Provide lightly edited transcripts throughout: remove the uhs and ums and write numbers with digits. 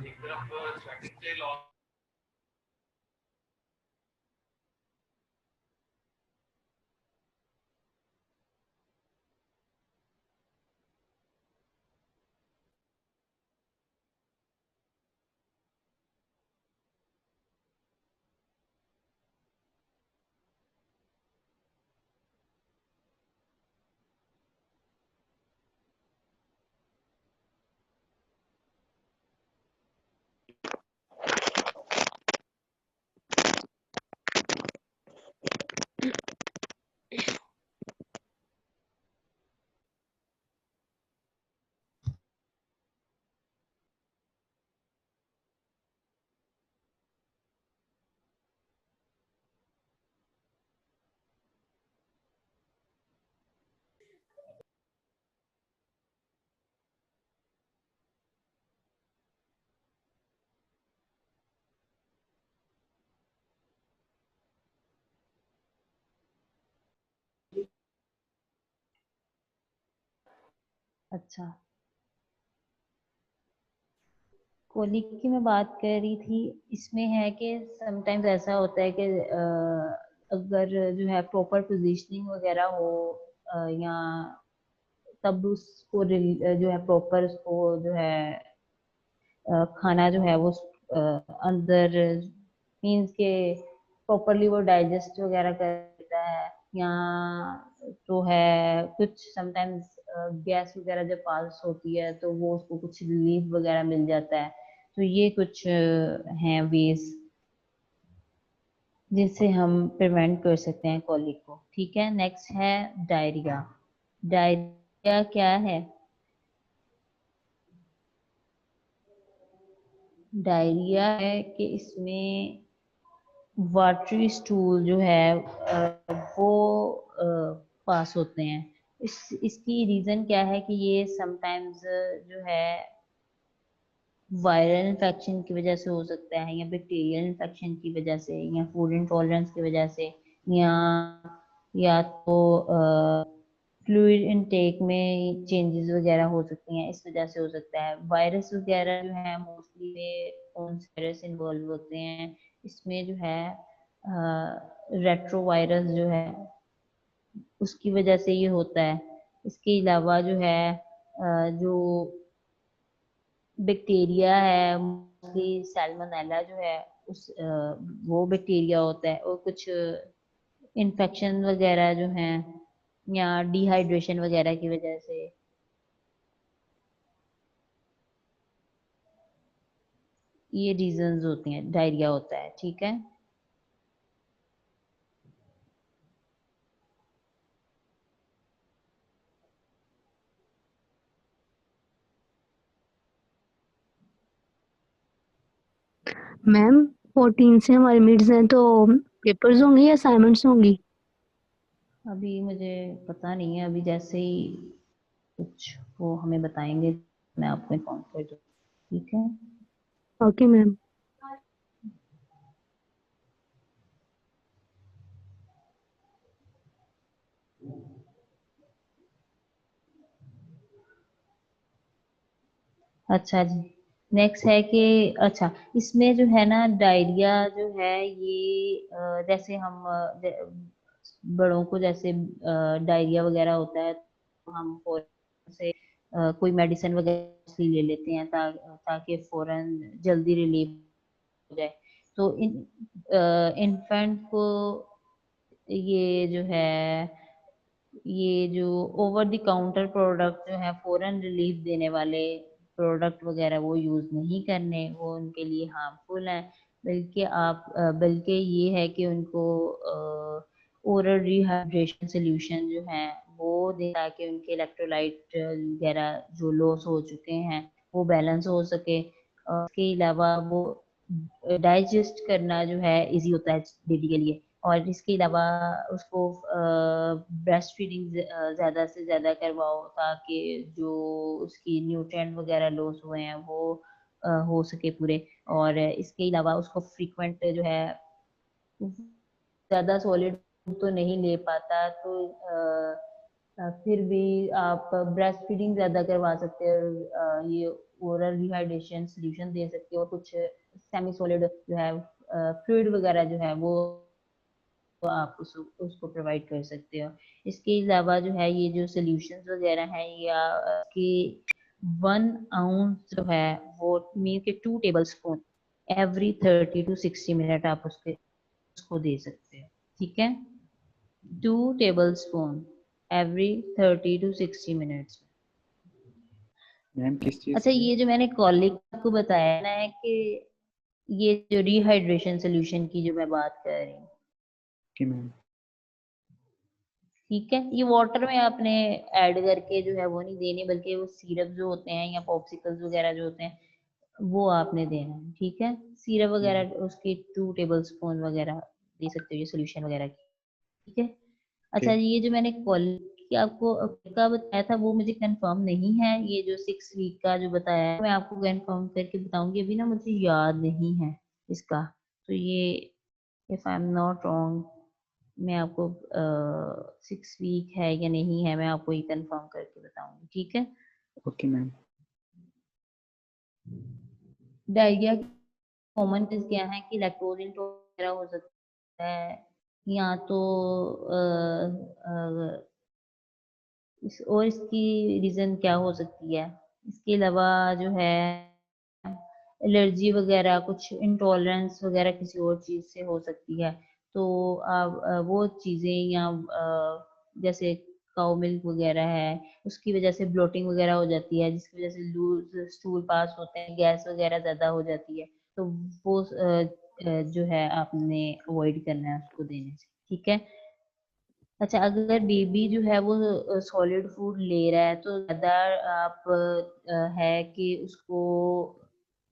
एक तरफ स्वेटिंग से लॉस। अच्छा, कोलिक की मैं बात कर रही थी। इसमें है कि समटाइम्स ऐसा होता है कि अगर जो है प्रॉपर पोजीशनिंग वगैरह हो, या तब उसको जो है प्रॉपर उसको जो है खाना जो है वो अंदर मीन्स के प्रॉपरली वो डाइजेस्ट वगैरह करता है, या तो है कुछ समटाइम्स गैस वगैरह जब पास होती है तो वो उसको कुछ रिलीफ वगैरह मिल जाता है। तो ये कुछ हैं वेज जिनसे हम प्रिवेंट कर सकते हैं कॉलिक को। ठीक है, नेक्स्ट है डायरिया। डायरिया क्या है? डायरिया है कि इसमें वाटरी स्टूल जो है वो पास होते हैं। इसकी रीजन क्या है कि ये समटाइम्स जो है वायरल इन्फेक्शन की वजह से हो सकता है, या बैक्टीरियल इन्फेक्शन की वजह से, या फूड इंटॉलरेंस की वजह से, या तो फ्लूइड इनटेक में चेंजेस वगैरह हो सकती हैं, इस वजह से हो सकता है। वायरस वगैरह जो है मोस्टली में कौन से वायरस इन्वॉल्व होते हैं? इसमें जो है रेट्रो वायरस जो है उसकी वजह से ये होता है। इसके अलावा जो है जो बैक्टीरिया है मोस्टली सैल्मोनेला जो है उस वो बैक्टीरिया होता है, और कुछ इन्फेक्शन वगैरह जो है या डिहाइड्रेशन वगैरह की वजह से ये रीजंस होती हैं, डायरिया होता है। ठीक है, मैम 14 से हमारी मिड्स हैं, तो पेपर्स होंगे या असाइनमेंट्स होंगी? अभी मुझे पता नहीं है, अभी जैसे ही कुछ वो हमें बताएंगे मैं आपको इन्फॉर्म कर दूँ। ठीक है, ओके मैम। अच्छा जी। नेक्स्ट है कि अच्छा, इसमें जो है ना डायरिया जो है ये जैसे हम बड़ों को जैसे डायरिया वगैरह होता है तो हम फौरन से कोई मेडिसिन वगैरह ले लेते हैं ताकि फौरन जल्दी रिलीफ हो जाए। तो इन्फेंट को ये जो है ये जो ओवर द काउंटर प्रोडक्ट जो है फौरन रिलीफ देने वाले प्रोडक्ट वगैरह वो यूज नहीं करने, वो उनके लिए हार्मफुल हैं। बल्कि ये है कि उनको ओरल रिहाइड्रेशन सोल्यूशन जो है वो दे, ताकि उनके इलेक्ट्रोलाइट वगैरह जो लॉस हो चुके हैं वो बैलेंस हो सके। इसके अलावा वो डाइजेस्ट करना जो है इजी होता है बेबी के लिए। और इसके अलावा उसको ब्रेस्ट फीडिंग ज़्यादा से ज़्यादा करवाओ, ताकि जो उसकी न्यूट्रिएंट वगैरह लॉस हुए हैं वो हो सके पूरे। और इसके अलावा उसको फ्रीक्वेंट जो है, ज़्यादा सॉलिड तो नहीं ले पाता, तो फिर भी आप ब्रेस्ट फीडिंग ज़्यादा करवा सकते हो, ये ओरल रिहाइड्रेशन सोल्यूशन दे सकते हो। कुछ सेमी सॉलिड जो है फ्लूइड वगैरह जो है वो तो आप उसको प्रोवाइड कर सकते हो। इसके अलावा जो है ये जो सोल्यूशंस वगैरह हैं या कि 1 ounce जो है वो मीन के 2 table spoon every 30 to 60 minute आप उसको दे सकते हो। ठीक है, 2 table spoon every 30 to 60 minutes. Ma'am किस चीज अच्छा, की? ये जो मैंने कॉलिक को बताया ना है कि ये जो रिहाइड्रेशन सोल्यूशन की जो मैं बात कर रही हूँ, कि मैम ठीक है, ये वाटर में आपने ऐड करके जो है वो नहीं देने, बल्कि वो सिरप जो होते हैं या पॉप्सिकल्स वगैरह जो होते हैं वो आपने देना है। ठीक है, सिरप वगैरह उसकी 2 टेबल स्पून वगैरह दे सकते हो ये सोल्यूशन वगैरह की। ठीक है। अच्छा, ओके ये जो मैंने क्वालिटी आपको का बताया था वो मुझे कंफर्म नहीं है। ये जो 6 वीक का जो बताया है मैं आपको कंफर्म करके बताऊंगी, अभी ना मुझे याद नहीं है इसका। तो ये if I am not wrong, मैं आपको 6 वीक है या नहीं है मैं आपको ये कंफर्म करके बताऊंगी। ठीक है। Okay ma'am. Diarrhoea common case क्या है कि लैक्टोज इंटॉलरेंस हो सकता है, या तो और इसकी रीजन क्या हो सकती है। इसके अलावा जो है एलर्जी वगैरह, कुछ इंटॉलरेंस वगैरह किसी और चीज से हो सकती है। तो आप वो चीजें या जैसे काउ मिल्क वगैरह है उसकी वजह से ब्लोटिंग वगैरह हो जाती है, जिसकी वजह से लूज स्टूल पास होते हैं, गैस वगैरह ज्यादा हो जाती है। तो वो जो है आपने अवॉइड करना है उसको देने से। ठीक है। अच्छा, अगर बेबी जो है वो सॉलिड फूड ले रहा है तो ज्यादा आप है कि उसको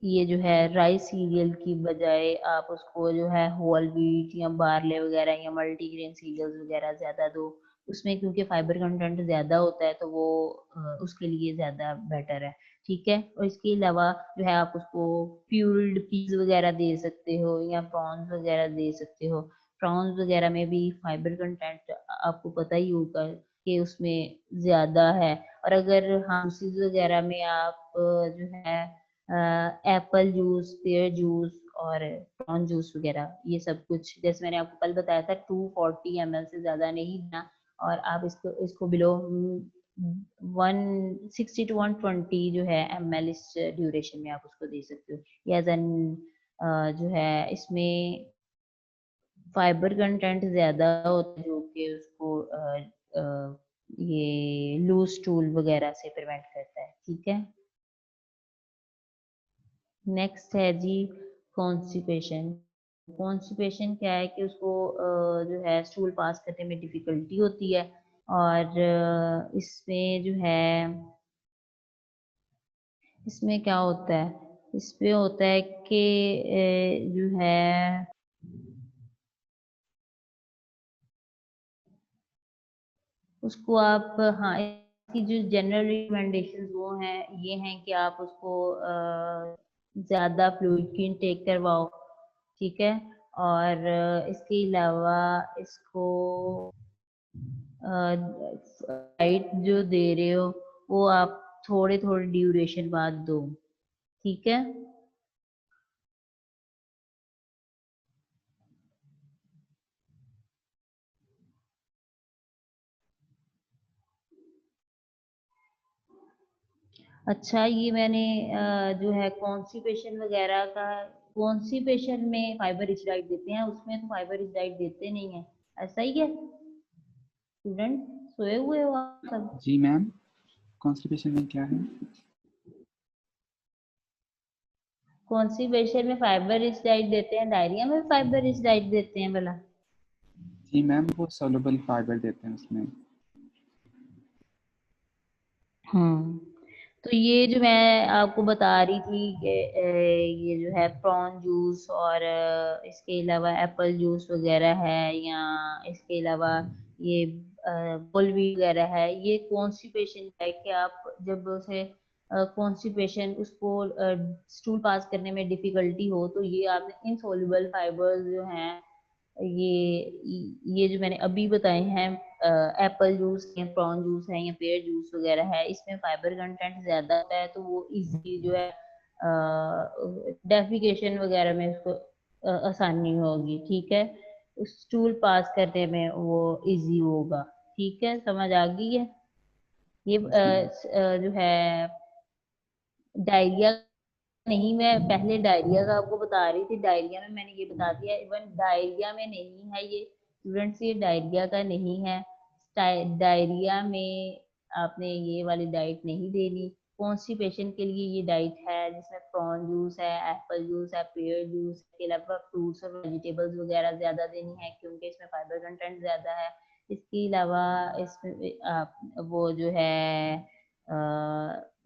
ये जो है राइस सीरियल की बजाय आप उसको जो है होल व्हीट या बार्ले वगैरह या मल्टीग्रेन सीरियल्स वगैरह ज्यादा दो। उसमें क्योंकि फाइबर कंटेंट ज्यादा होता है तो वो उसके लिए ज्यादा बेटर है। ठीक है। और इसके अलावा जो है आप उसको प्यूर्ड पीस वगैरह दे सकते हो या प्रॉन्स वगैरह दे सकते हो। प्रॉन्स वगैरह में भी फाइबर कंटेंट आपको पता ही होगा कि उसमें ज्यादा है। और अगर हामसीज वगैरह में आप जो है एप्पल जूस, पेयर जूस और प्रॉन जूस वगैरह ये सब कुछ, जैसे मैंने आपको कल बताया था 240 ml से ज्यादा नहीं देना। और आप इसको बिलो 160 to 120 जो है ml इस ड्यूरेशन में आप उसको दे सकते हो। या देन जो है इसमें फाइबर कंटेंट ज्यादा होता है जो कि उसको ये लूज स्टूल वगैरह से प्रिवेंट करता है। ठीक है। नेक्स्ट है जी कॉन्स्टिपेशन। कॉन्स्टिपेशन क्या है कि उसको जो है स्टूल पास करने में डिफिकल्टी होती है। और इसमें क्या होता है, इसमें होता है कि जो है उसको आप, हाँ, इसकी जो जनरल रिकमेंडेशंस वो हैं ये हैं कि आप उसको ज्यादा फ्लूइड की इनटेक करवाओ। ठीक है। और इसके अलावा इसको डाइट जो दे रहे हो वो आप थोड़े थोड़े ड्यूरेशन बाद दो। ठीक है। अच्छा, ये मैंने जो है कॉन्स्टिपेशन वगैरह का, कॉन्स्टिपेशन में फाइबर रिच डाइट देते हैं, उसमें तो फाइबर रिच डाइट देते नहीं है। ऐसा ही है स्टूडेंट, सोए हुए हो आप सब? जी मैम, कॉन्स्टिपेशन में क्या है? कॉन्स्टिपेशन में फाइबर रिच डाइट देते हैं, डायरिया में फाइबर रिच डाइट देते हैं भला? जी मैम, वो सोलुबल फाइबर देते हैं उसमें। तो ये जो मैं आपको बता रही थी कि ये जो है प्रॉन जूस और इसके अलावा एप्पल जूस वगैरह है, या इसके अलावा ये बुलवी वगैरह है, ये कॉन्स्टिपेशन है कि आप जब उसे कॉन्स्टिपेशन उसको स्टूल पास करने में डिफिकल्टी हो, तो ये आपने इनसॉल्युबल फाइबर्स जो हैं ये जो मैंने अभी बताए हैं, एप्पल जूस या प्रॉन जूस है या पेयर जूस वगैरह है, इसमें फाइबर कंटेंट ज्यादा होता है, तो वो इजी जो है डेफिकेशन वगैरह में उसको आसानी होगी। ठीक है, स्टूल पास करने में वो इजी होगा। ठीक है, समझ आ गई है? ये जो है डायरिया नहीं, मैं पहले डायरिया का आपको बता रही थी, डायरिया में मैंने ये बता दिया। इवन डायरिया में नहीं है ये स्टूडेंट्स, ये डायरिया का नहीं है। डायरिया में आपने ये वाली डाइट नहीं देनी। कॉन्स्टिपेशन के लिए ये डाइट है जिसमें प्रॉन जूस है, एप्पल जूस है, पेयर जूस के अलावा फ्रूट्स और वेजिटेबल्स वगैरह ज्यादा देनी है, क्योंकि इसमें फाइबर कंटेंट ज्यादा है। इसके अलावा इसमें वो जो है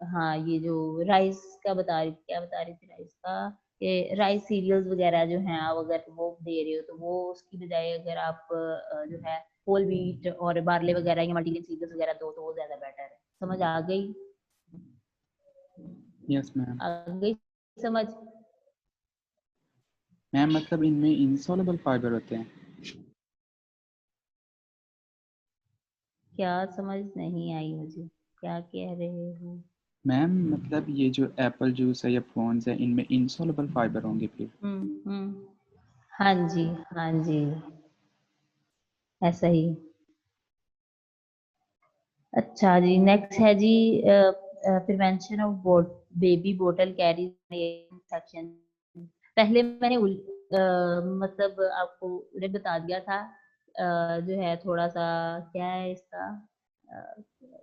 हाँ, ये जो राइस का बता रही थी, क्या बता रही थी राइस का, ये राइस सीरियल्स वगैरह जो हैं, आप अगर वो दे रहे हो तो वो उसकी बजाय अगर आप जो है होल व्हीट और बार्ले वगैरह या मल्टीग्रेन सीरियल्स वगैरह दो तो वो ज्यादा बेटर है। समझ आ गई? Yes ma'am. आ गई समझ? मैम मतलब इनमें इनसॉल्युबल फाइबर होते हैं? क्या समझ नहीं आई मुझे, क्या कह रहे हो? मैम मतलब ये जो एप्पल जूस है या प्रॉन्स है, इनमें इनसॉल्युबल फाइबर होंगे फिर? हाँ जी, हाँ जी, ऐसा ही। अच्छा जी, नेक्स्ट है जी प्रिवेंशन ऑफ बेबी बोतल कैरी इन्फेक्शन। पहले मैंने मतलब आपको उन्हें बता दिया था, जो है थोड़ा सा क्या है इसका,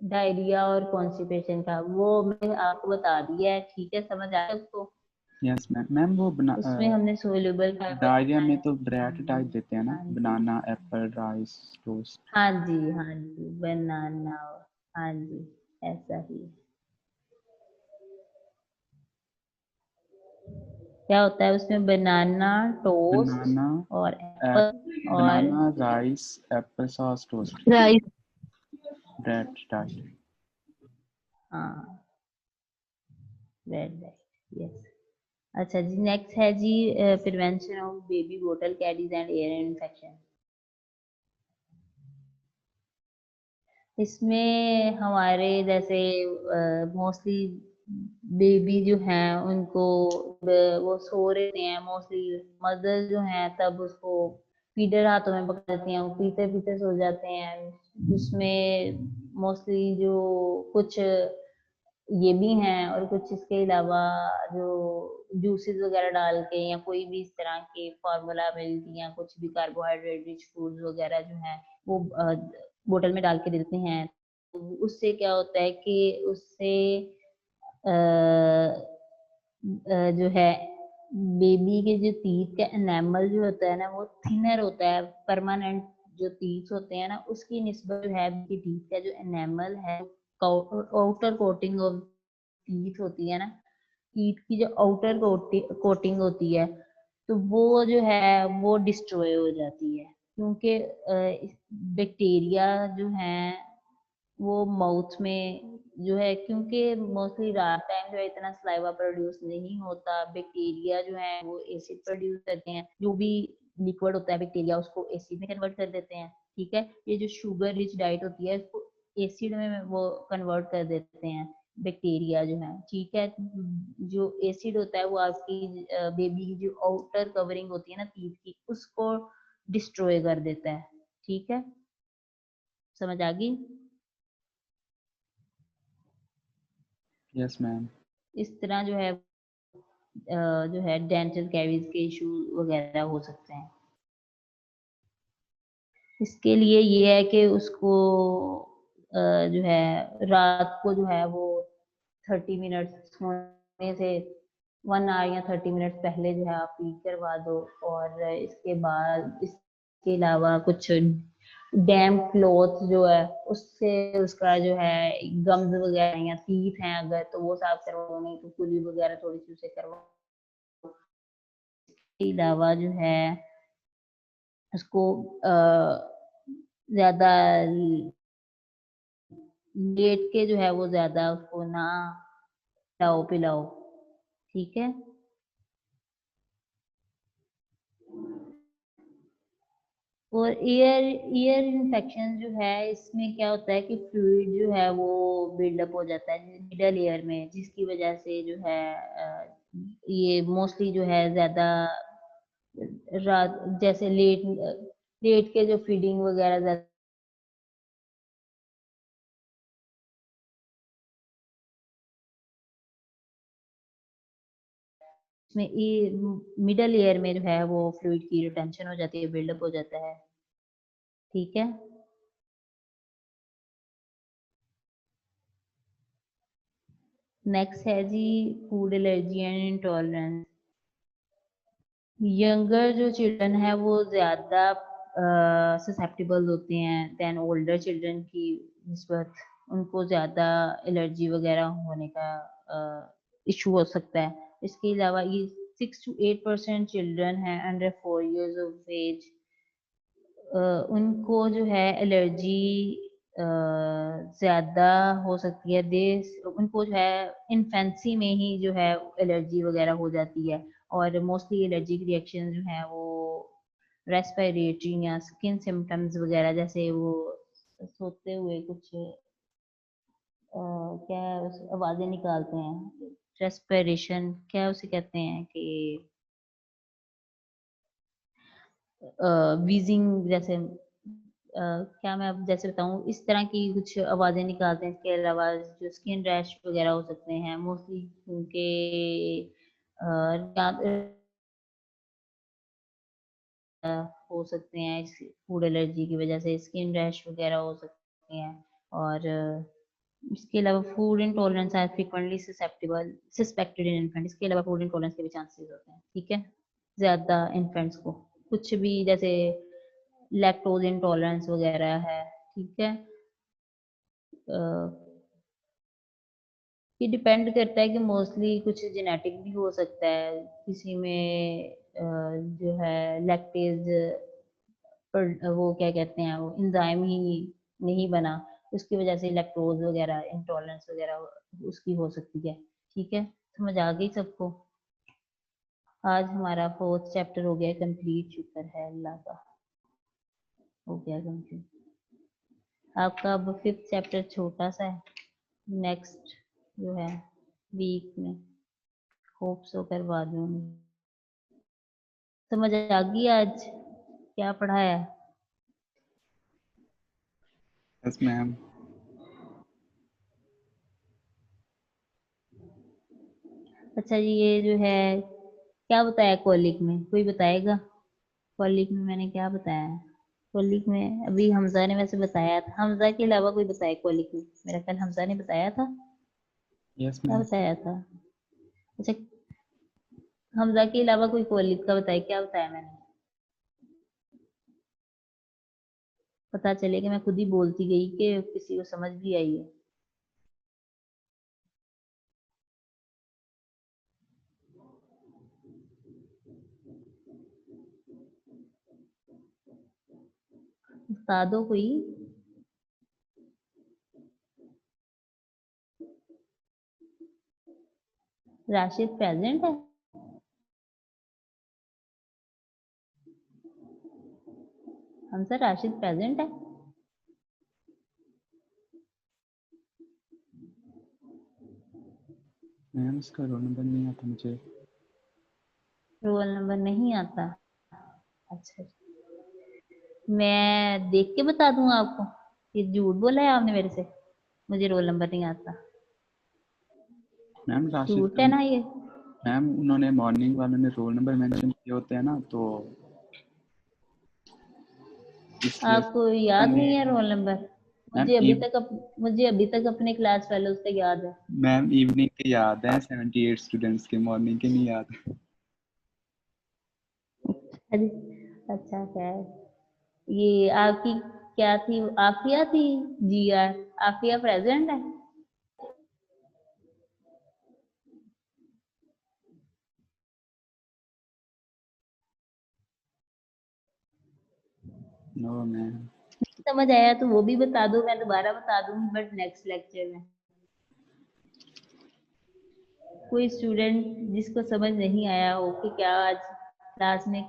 डायरिया और कॉन्स्टिपेशन का, वो मैं आपको बता दिया है। ठीक है, समझ आया उसको? Yes ma'am. मैम वो उसमें हमने सोल्यूबल फाइबर डायरिया में बताया। तो हाँ ब्रेड जी, टाइप देते हैं ना, हाँ जी, बनाना एप्पल राइस टोस्ट। हाँ जी, हाँ जी, बनाना, हाँ जी, ऐसा ही। क्या होता है उसमें? बनाना टोस्ट बनाना और एप्पल और banana rice apple sauce toast rice. Bread type. हाँ, रेड राइट, यस। अच्छा जी, नेक्स्ट है जी प्रिवेंशन ऑफ बेबी बोतल कैरीज एंड एयर इन्फेक्शन। इसमें हमारे जैसे मोस्टली बेबी जो हैं उनको वो सो रहे हैं, मोस्टली मदर जो हैं तब उसको फीडर हाथों में पकड़ देती हैं, वो पीते पीते सो जाते हैं। उसमें मोस्टली जो कुछ ये भी हैं और कुछ इसके अलावा जो जूसेस वगैरह डाल के या कोई भी इस तरह के फार्मूला मिल्क या कुछ भी कार्बोहाइड्रेट रिच फूड्स वगैरह जो हैं वो बोतल में डाल के देते हैं। तो उससे क्या होता है कि उससे जो है बेबी के जो टीथ का एनामल जो होता है ना वो थिनर होता है। परमानेंट जो टीथ होते हैं ना उसकी निस्बत जो है टीथ का जो एनामल है, आउटर कोटिंग ऑफ टीथ होती है ना, टीथ की जो आउटर कोटिंग होती है, तो वो जो है वो डिस्ट्रॉय हो जाती है, क्योंकि बैक्टीरिया जो है वो माउथ में जो है, क्योंकि मोस्टली रात टाइम जो है इतना सलाइवा प्रोड्यूस नहीं होता, बैक्टीरिया जो है वो एसिड प्रोड्यूस करते हैं, जो भी लिक्विड होता है बैक्टीरिया उसको एसिड में कन्वर्ट कर देते हैं। ठीक है, ये जो शुगर रिच डाइट होती है इसको एसिड में वो कन्वर्ट कर देते हैं बैक्टीरिया जो है। ठीक है, जो एसिड होता है वो आपकी बेबी की जो आउटर कवरिंग होती है ना टीथ की, उसको डिस्ट्रॉय कर देता है। ठीक है, समझ आ गई? Yes ma'am. इस तरह जो है डेंटल कैवीज के इशू वगैरह हो सकते हैं। इसके लिए ये है कि उसको जो है रात को जो है वो 30 मिनट सोने से 1 आवर या 30 मिनट पहले जो है आप फीड करवा दो। और इसके बाद इसके अलावा कुछ डैम्प क्लॉथ जो है उससे उसका जो है गम्स वगैरह या टीथ हैं अगर तो वो साफ करवाओ, नहीं तो कुली वगैरह थोड़ी सी उसे करवाओ। इसके अलावा जो है उसको ज्यादा लेट के जो है वो ज्यादा उसको ना खिलाओ पिलाओ, ठीक है। और ईयर इन्फेक्शन जो है इसमें क्या होता है कि फ्लूइड जो है वो बिल्डअप हो जाता है मिडल ईयर में, जिसकी वजह से जो है ये मोस्टली जो है ज्यादा रात जैसे लेट लेट के जो फीडिंग वगैरह ज्यादा में मिडल ईयर में जो है वो फ्लूइड की रिटेंशन हो जाती है, बिल्डअप हो जाता है, ठीक है। नेक्स्ट है जी food allergy and intolerance. Younger जो चिल्ड्रन है वो ज्यादा ससेप्टेबल होते हैं देन ओल्डर चिल्ड्रन की निस्बत, उनको ज्यादा एलर्जी वगैरह होने का इशू हो सकता है। इसके अलावा ये 6 to 8% चिल्ड्रन है अंडर 4 years ऑफ एज, उनको जो है एलर्जी ज्यादा हो सकती है। उनको जो है इन्फेंसी में ही जो है एलर्जी वगैरह हो जाती है। और मोस्टली एलर्जिक रिएक्शन जो है वो रेस्पिरेटरी या स्किन सिम्टम्स वगैरह, जैसे वो सोते हुए कुछ क्या आवाजें निकालते हैं, रेस्पिरेशन क्या उसे कहते हैं कि वीजिंग जैसे क्या मैं अब जैसे बताऊं, इस तरह की कुछ आवाजें निकालते हैं। इसके अलावा जो स्किन रैश वगैरह हो सकते हैं मोस्टली उनके हो सकते हैं इस फूड एलर्जी की वजह से स्किन रैश वगैरह हो सकते हैं। और इसके अलावा food intolerance are frequently suspected in infant. इसके अलावा फूड इंटॉलरेंस के भी चांसेस होते हैं, ठीक है, ज्यादा इन्फेंट्स को। कुछ भी जैसे लैक्टोज इंटॉलरेंस वगैरह है, ठीक है। ये डिपेंड करता है कि मोस्टली कुछ जेनेटिक भी हो सकता है, किसी में जो है लैक्टेज पर वो क्या कहते हैं वो एंजाइम ही नहीं बना, उसकी वजह से लैक्टोज वगैरह इंटॉलरेंस वगैरह उसकी हो सकती है, ठीक है। समझ आ गई सबको? आज हमारा 4th चैप्टर हो गया कंप्लीट, शुक्र है अल्लाह का, हो गया कंप्लीट। आपका अब 5th चैप्टर छोटा सा है, नेक्स्ट जो है वीक में होप सो करवा दूंगी। समझ आ गई आज क्या पढ़ाया? Yes ma'am. अच्छा जी, ये जो है क्या बताया कॉलिक में, कोई बताएगा? कॉलिक में मैंने क्या बताया है? कॉलिक में अभी हमजा ने वैसे बताया था, हमजा के अलावा कोई बताया कॉलिक में? मेरा ख्याल हमजा ने बताया था। यस क्या मैम। बताया था? अच्छा, हमजा के अलावा कोई कॉलिक का बताया, क्या बताया मैंने? पता चले कि मैं खुद ही बोलती गई कि किसी को समझ भी आई है। बता दो कोई। राशिद प्रेजेंट है? हमजा राशिद प्रेजेंट है? मैम इसका रोल नंबर नहीं आता मुझे। रोल नंबर नहीं आता? अच्छा, मैं देख के बता दूंगा आपको। ये झूठ बोला है आपने मेरे से, मुझे रोल नंबर नहीं आता। मैम राशिद झूठ है ना ये? मैम उन्होंने मॉर्निंग वालों ने रोल नंबर मेंशन किए होते हैं ना, तो इसलिए आपको याद नहीं है रोल नंबर? मैम मुझे अभी तक अपने क्लास फेलोज का याद है। मैम इवनिंग के याद हैं 78 स्टूडेंट्स के, मॉर्निंग के नहीं याद। अरे अच्छा खैर, ये आपकी क्या थी, आफिया थी? जी यार, आफिया प्रेजेंट है? No ma'am. समझ आया तो वो भी बता दो, मैं दोबारा बता दूंगी बट नेक्स्ट लेक्चर में। कोई स्टूडेंट जिसको समझ नहीं आया हो कि क्या आज क्लास में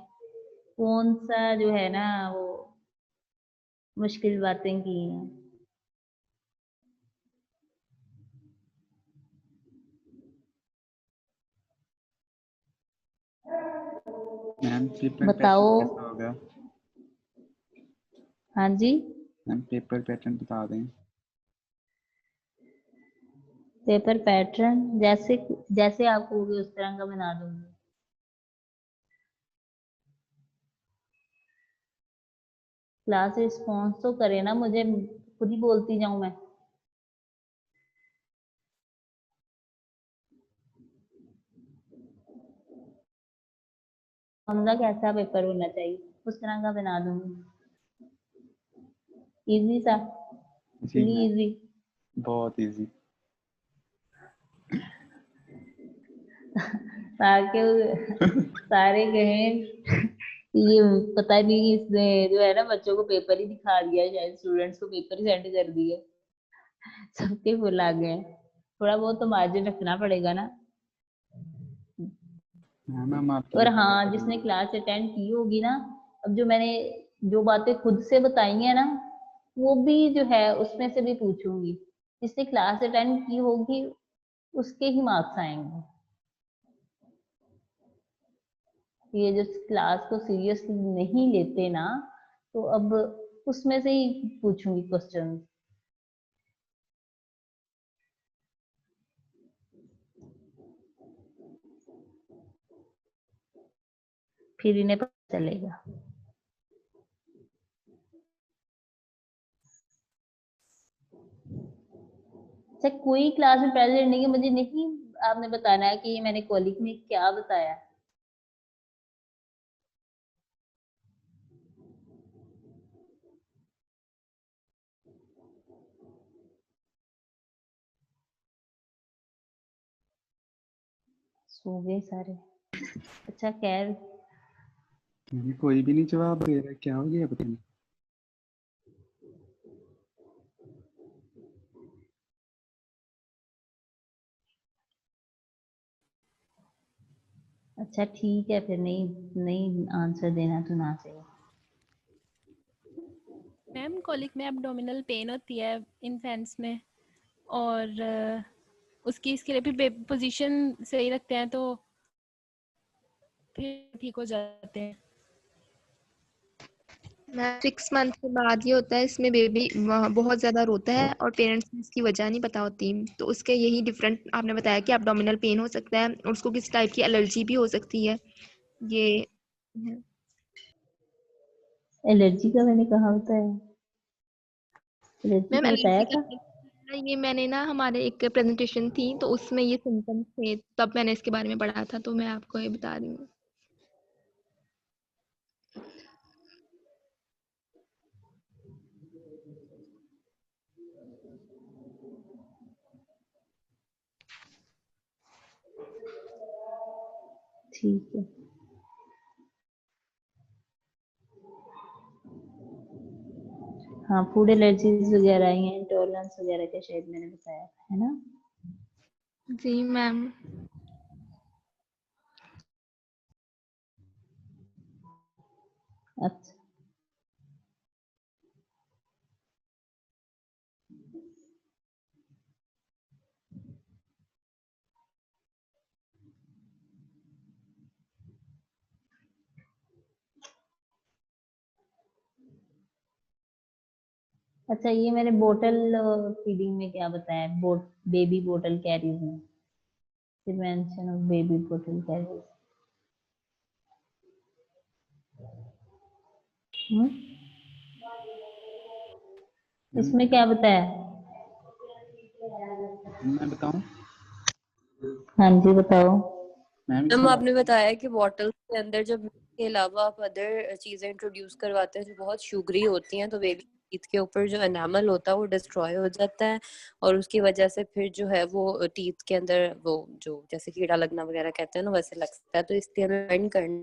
कौन सा जो है ना वो मुश्किल बातें की हैं। मैम पेपर बताओ। पैटर्न कैसा होगा? हाँ जी, मैम पेपर पैटर्न बता दें। पेपर पैटर्न जैसे जैसे आप कहोगे उस तरह का बना दूंगी। क्लास रिस्पॉन्स तो करे ना, मुझे खुद ही बोलती जाऊं मैं। हमला कैसा पेपर होना चाहिए उस तरह का बना दूंगी। इजी सा, जी फुली मैम, इजी। बहुत इजी। ताकि सारे कहें कि ये पता नहीं इसने जो है ना बच्चों को पेपर ही दिखा दिया, शायद स्टूडेंट्स को पेपर ही सेंड कर दिए। सबके फुल आ गए। थोड़ा बहुत तो मार्जिन रखना पड़ेगा ना। हाँ मैम आपकी और जो बात हाँ, है जिसने क्लास अटेंड की होगी ना, अब जो मैंने जो बातें खुद से बताई है ना, वो भी जो है उसमें से भी पूछूंगी। जिसने क्लास अटेंड की होगी उसके ही मार्क्स आएंगे। ये जो क्लास को सीरियसली नहीं लेते ना, तो अब उसमें से ही पूछूंगी क्वेश्चन। फिर इन्हें पता चलेगा। अच्छा, कोई क्लास में प्रेजेंट नहीं है, मुझे नहीं आपने बताना है कि ये मैंने कॉलिक में क्या बताया। सो गए सारे। अच्छा खैर, कोई भी नहीं जवाब दे रहा, क्या हो गया पता नहीं। अच्छा ठीक है, फिर नहीं नहीं आंसर देना तो ना सही। मैम कॉलिक में एब्डोमिनल पेन होती है इन्फेंट्स में, और इसके लिए भी पोजीशन सही रखते हैं तो फिर ठीक हो जाते हैं। मैम 6 मंथ के बाद ये होता है, इसमें बेबी बहुत ज़्यादा रोता है और पेरेंट्स को इसकी वजह नहीं पता होती, तो उसके यही डिफरेंट आपने बताया कि एब्डोमिनल पेन हो सकता है और उसको किस टाइप की एलर्जी भी हो सकती है। ये है। एलर्जी का मैंने कहा होता है, एलर्जी मैम का बताया एलर्जी था। का ये मैंने ना हमारे एक प्रेजेंटेशन थी तो उसमें ये सिम्टम्स थे, तब मैंने इसके बारे में पढ़ा था, तो मैं आपको ये बता रही हूँ। ठीक है। हाँ, फूड एलर्जीज वगैरह या इंटॉलरेंस वगैरह का शायद मैंने बताया था, है ना? जी मैम। अच्छा अच्छा, ये मैंने बोतल फीडिंग में क्या बताया, बेबी बोतल कैरीज में, प्रिवेंशन ऑफ बेबी बोतल कैरीज। इसमें क्या बताया? मैं बताऊं? हाँ जी बताओ। मैम मैम इसमें आपने बताया कि बॉटल के अंदर जब milk के अलावा आप अदर चीजें इंट्रोड्यूस करवाते हैं जो बहुत शुगरी होती हैं, तो बेबी टीथ के ऊपर जो एनामल होता है वो डिस्ट्रॉय हो जाता है, और उसकी वजह से फिर जो है वो टीथ के अंदर वो जो जैसे कीड़ा लगना वगैरह कहते हैं ना, वैसे लगता है। तो इसलिए हमें mind करना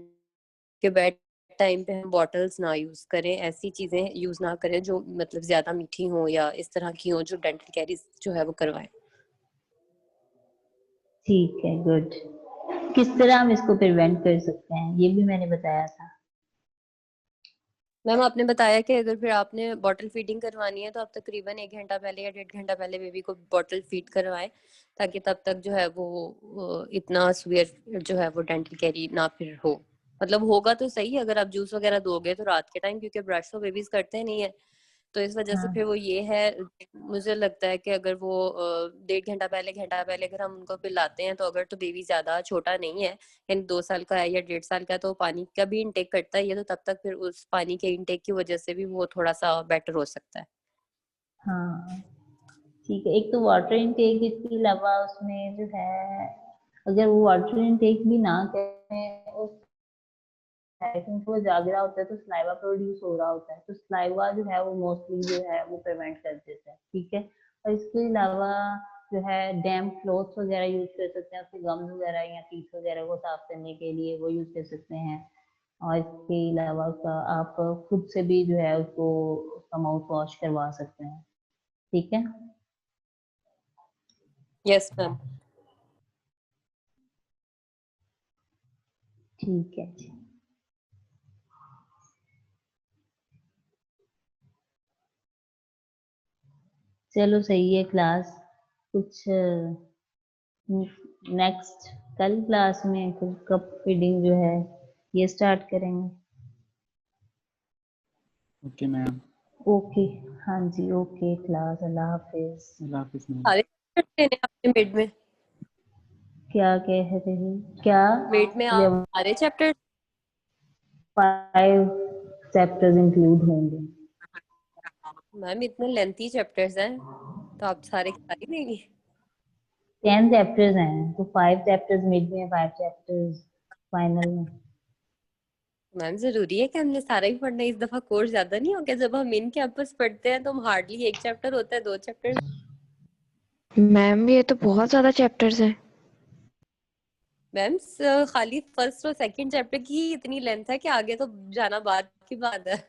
कि बेड टाइम पे हम बॉटल्स ना यूज करें, ऐसी चीजें यूज ना करें जो मतलब ज्यादा मीठी हो या इस तरह की हो जो डेंटल कैरीज जो है वो करवाएं। ठीक है, गुड। किस तरह हम इसको प्रिवेंट कर सकते हैं ये भी मैंने बताया था। मैम आपने बताया कि अगर फिर आपने बॉटल फीडिंग करवानी है तो आप तकरीबन 1 घंटा पहले या 1.5 घंटा पहले बेबी को बॉटल फीड करवाएं, ताकि तब तक जो है वो इतना सीवियर जो है वो डेंटल कैरी ना फिर हो। मतलब होगा तो सही अगर आप जूस वगैरह दोगे तो रात के टाइम, क्योंकि ब्रश तो बेबीज करते नहीं है, तो इस वजह से हाँ फिर वो ये है। मुझे लगता है कि अगर वो 1.5 घंटा पहले अगर हम उनको पिलाते हैं, तो अगर तो बेबी ज्यादा छोटा नहीं है यानी 2 साल का है या 1.5 साल का है, तो पानी का भी इंटेक करता है, ये तो तब तक फिर उस पानी के इंटेक की वजह से भी वो थोड़ा सा बेटर हो सकता है। हाँ ठीक है। एक तो वाटर इनटेक, इसके अलावा उसमें जो है अगर वो वाटर इनटेक भी ना करें उस क्योंकि वो जाग रहा होता है तो स्लाइवा प्रोड्यूस हो रहा होता है, तो स्लाइवा जो है वो मोस्टली जो है वो प्रिवेंट कर देता है। ठीक है। और इसके अलावा जो है डैम्प क्लॉथ वगैरह यूज कर सकते हैं, उसके गम्स वगैरह या टीथ वगैरह को साफ करने के लिए वो यूज कर सकते हैं। और इसके अलावा उसका आप खुद से भी जो है उसको उसका माउथ वॉश करवा सकते हैं। ठीक है। Yes ma'am. ठीक है जी। चलो सही है क्लास। कुछ नेक्स्ट कल क्लास में फिर कब फीडिंग जो है ये स्टार्ट करेंगे। Okay ma'am. ओके। हाँ जी ओके क्लास, अल्लाह हाफिज। अल्लाह हाफिज़ मैम। सारे chapters लेने हैं आपने मिड में? क्या कह रही? क्या? मिड में आप सारे चैप्टर? 5 चैप्टर्स इंक्लूड होंगे। मैम इतने लेंथी चैप्टर्स हैं तो आप सारे सारे लेंगी? 10 चैप्टर्स हैं तो 5 चैप्टर्स मिड में, 5 चैप्टर्स फाइनल में। मैम जरूरी है कि हमने सारा ही पढ़ना है? इस दफा कोर्स ज्यादा नहीं हो गया? जब हम इन कैंपस पढ़ते हैं तो हम हार्डली 1 चैप्टर होता है, 2 चैप्टर। मैम ये तो बहुत ज्यादा चैप्टर्स हैं। मैम खाली फर्स्ट और सेकंड चैप्टर की ही इतनी लेंथ है कि आगे तो जाना बात की बात है।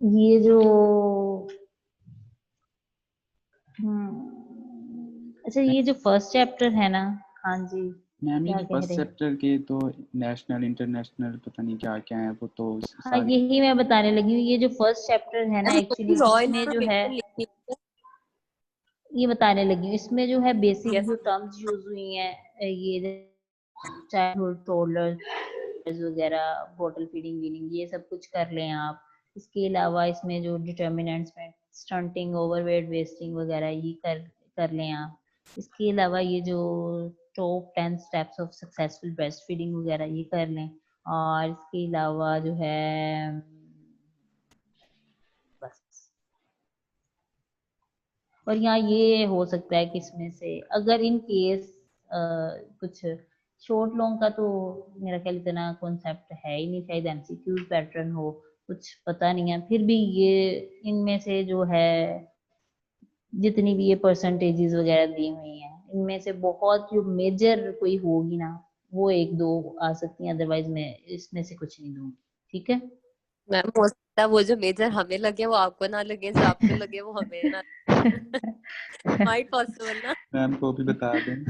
ये जो अच्छा ये जो फर्स्ट चैप्टर है ना, हाँ जी मैम क्या ये कह फर्स्ट रहे? चैप्टर के तो नेशनल इंटरनेशनल पता नहीं क्या क्या है वो तो हाँ सारे। यही मैं बताने लगी हूँ। ये जो फर्स्ट चैप्टर है ना एक्चुअली रॉ इसमें जो है इन्फॉर्मेशन लिखनी है। ये बताने लगी हूँ, इसमें जो है बेसिक यस जो टर्म्स यूज हुई हैं ये चाइल्डहुड टोडलर्स वगैरह, बॉटल फीडिंग वीडिंग, ये सब कुछ कर लें आप। इसके अलावा इसमें जो डिटर्मिनेंट्स में स्टंटिंग, ओवरवेट, वेस्टिंग वगैरह ये कर लें आप। इसके अलावा ये जो top 10 steps of successful breast feeding वगैरह ये कर लें। और इसके अलावा जो है बस। और यहाँ ये हो सकता है कि इसमें से अगर इन केस कुछ शॉर्ट लॉन्ग का तो मेरा ख्याल इतना कॉन्सेप्ट है ही नहीं, शायद एमसीक्यूज पैटर्न हो, कुछ पता नहीं है। फिर भी ये इनमें से जो है जितनी भी ये परसेंटेजेस वगैरह दी हुई हैं इनमें से बहुत जो मेजर कोई होगी ना वो 1-2 आ सकती हैं, अदरवाइज मैं इसमें से कुछ नहीं दूंगी। ठीक है। मैम हो सकता है वो जो मेजर हमें लगे वो आपको ना लगे, जो आपको लगे वो हमें ना लगे। माइट पॉसिबल ना। मैम को भी बता दें।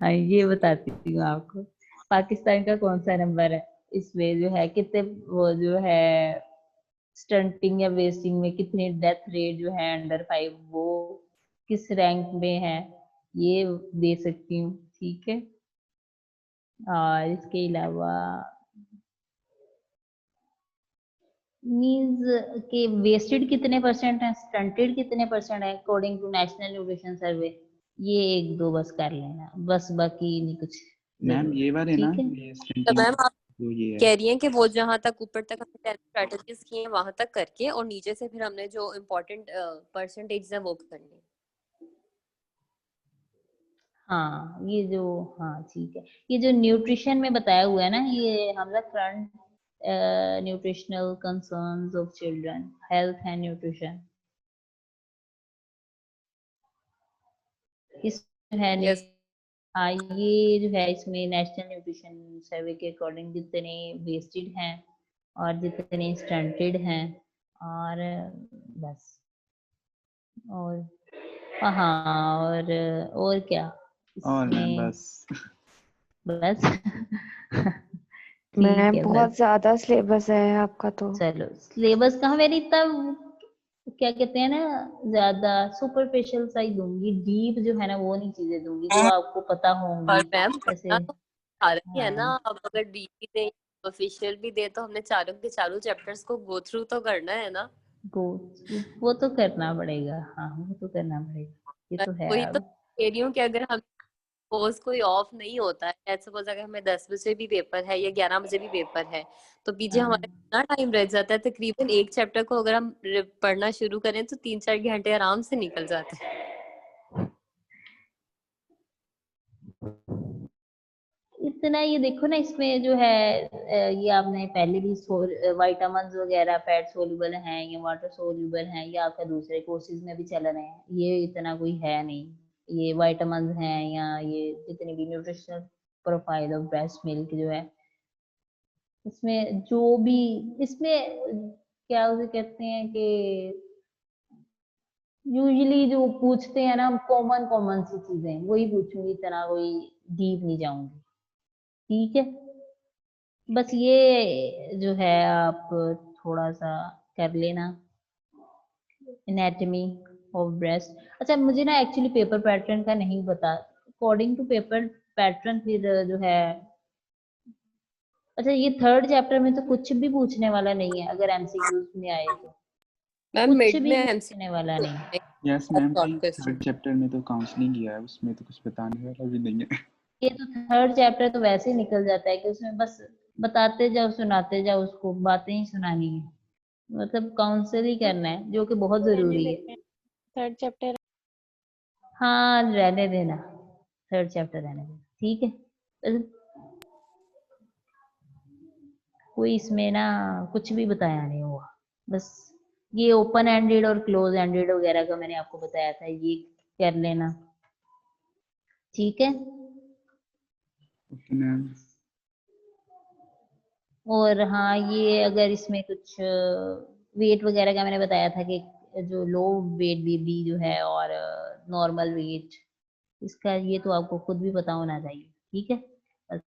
हाँ ये बताती हूँ आपको। पाकिस्तान का कौन सा नंबर है इसमें जो है कितने वो जो है स्टंटिंग या वेस्टिंग में कितनी डेथ रेट जो है अंडर 5 वो किस रैंक में है ये दे सकती हूँ। ठीक है। और इसके अलावा मींस के वेस्टेड कितने परसेंट है, स्टंटेड कितने परसेंट है अकॉर्डिंग टू नेशनल न्यूट्रिशन सर्वे, ये 1-2 बस कर लेना बस, बाकी नहीं कुछ मैम जरूरत। ये वाले ना ठीक है। ये तो स्टंटिंग मैम आप तो ये है। कह रही हैं कि वो जहाँ तक ऊपर तक हमने 10 स्ट्रेटजीज की हैं वहां तक करके, और नीचे से फिर हमने जो इम्पोर्टेंट परसेंटेज है वो करनी है। हाँ ये जो, हाँ ठीक है, ये जो न्यूट्रिशन में बताया हुआ है ना, ये हमारा current nutritional concerns of children, health and nutrition, इस है यस हाँ ये जो है इसमें नेशनल न्यूट्रिशन सर्वे के अकॉर्डिंग जितने वेस्टेड हैं और जितने स्टंटेड हैं, और बस, और हाँ और क्या और मैम इसमें, बस बस ठीक मैम है बहुत बस। ज्यादा सिलेबस है आपका तो। चलो सिलेबस कहाँ, मेरी तब क्या कहते हैं ना, ज्यादा सुपरफिशियल सा ही दूंगी, डीप जो है ना वो नहीं चीजें दूंगी जो आपको पता और होंगी, मैम जैसे पढ़ना तो सारा ही है ना, हाँ अब अगर डीपी दे ऑफिशियल भी दे तो हमने चारों के चारों चैप्टर्स को गो थ्रू तो करना है ना। गो, वो तो करना पड़ेगा, हाँ वो तो करना पड़ेगा, ये मैं तो है वही तो अब। कह रही हूँ कि अगर हम सपोज कोई ऑफ नहीं होता है, लेट्स सपोज अगर हमें 10 बजे भी पेपर है या 11 बजे भी पेपर है, तो पीछे हाँ हमारा कितना टाइम रह जाता है, तकरीबन एक चैप्टर को अगर हम पढ़ना शुरू करें तो 3-4 घंटे आराम से निकल जाते हैं। इतना ये देखो ना, इसमें जो है ये आपने पहले भी विटामिन वगैरह फैट सोल्यूबल हैं या वाटर सोल्यूबल हैं, या आपका दूसरे कोर्सेज में भी चल रहे हैं, ये इतना कोई है नहीं, ये विटामिन हैं या ये जितनी भी nutritional profile of breast milk जो है, इसमें जो भी, इसमें क्या उसे कहते हैं कि यूजुअली जो पूछते हैं ना, कॉमन कॉमन सी चीजें वही पूछूंगी, इतना कोई डीप नहीं जाऊंगी, ठीक है। बस ये जो है आप थोड़ा सा कर लेना, एनाटॉमी ऑफ ब्रेस्ट। अच्छा मुझे ना एक्चुअली पेपर पैटर्न का नहीं पता, अकॉर्डिंग टू पेपर पैटर्न फिर जो है, अच्छा ये थर्ड चैप्टर में तो कुछ भी पूछने वाला नहीं है, अगर एमसीक्यूज में आए तो मैम कुछ मिड भी में पूछने वाला नहीं। MCQ yes ma'am, short question. Third chapter में तो काउंसलिंग किया है, उसमें तो कुछ बताने वाला भी नहीं है। ये तो थर्ड चैप्टर तो वैसे ही निकल जाता है कि उसमें बस बताते जाओ सुनाते जाओ, उसको बातें ही सुनानी है, मतलब काउंसिल ही करना है जो कि बहुत रहने जरूरी है। देते हैं थर्ड चैप्टर। हाँ रहने देना, थर्ड चैप्टर रहने देना, ठीक है। बस कोई इसमें ना कुछ भी बताया नहीं हुआ, बस ये ओपन एंडेड और क्लोज एंडेड वगैरह का मैंने आपको बताया था, ये कर लेना, ठीक है। Okay ma'am. और हाँ ये अगर इसमें कुछ वेट वगैरह का मैंने बताया था कि जो लो वेट बेबी जो है और नॉर्मल वेट, इसका ये तो आपको खुद भी पता होना चाहिए, ठीक है। बस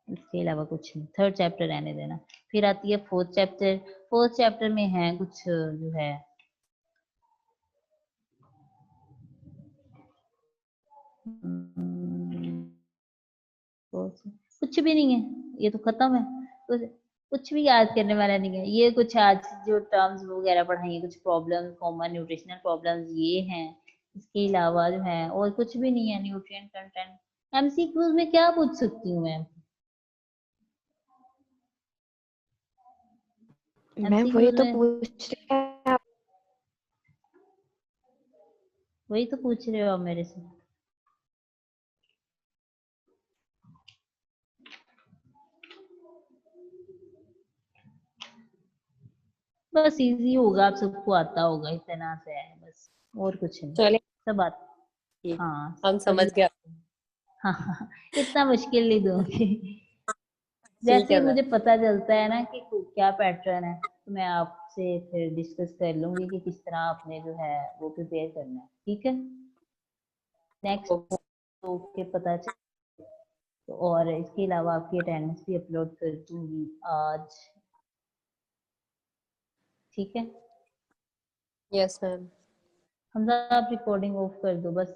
इसके अलावा कुछ नहीं, थर्ड चैप्टर रहने देना। फिर आती है फोर्थ चैप्टर, फोर्थ चैप्टर में है कुछ जो है कुछ भी नहीं है, ये तो खत्म है, कुछ भी याद करने वाला नहीं है, ये कुछ आज जो टर्म्स वगैरह पढ़ाई है, कुछ प्रॉब्लम कॉमन न्यूट्रिशनल प्रॉब्लम्स ये हैं, इसके अलावा जो है और कुछ भी नहीं है। न्यूट्रिएंट कंटेंट एमसीक्यूज में क्या पूछ सकती हूँ मैं, मैम वही एमसीक्यूज तो में पूछ रहे हैं आप। वही तो पूछ रहे हो आप मेरे से, बस इजी होगा, आप सबको आता होगा, इतना से है बस, और कुछ नहीं, चले सब आता, ठीक, हाँ हम सभी समझ गए। हाँ हाँ, इतना मुश्किल नहीं दूंगी। ठीक जैसे ही है मैम। मुझे पता चलता है ना कि क्या पैटर्न है, तो मैं आपसे फिर डिस्कस कर लूंगी कि किस तरह आपने जो है वो प्रिपेयर करना है, ठीक है। नेक्स्ट तो के पता चल, और इसके अलावा आपकी अटेंडेंस भी अपलोड कर दूंगी आज, ठीक है। Yes ma'am. हमजा आप रिकॉर्डिंग ऑफ कर दो बस।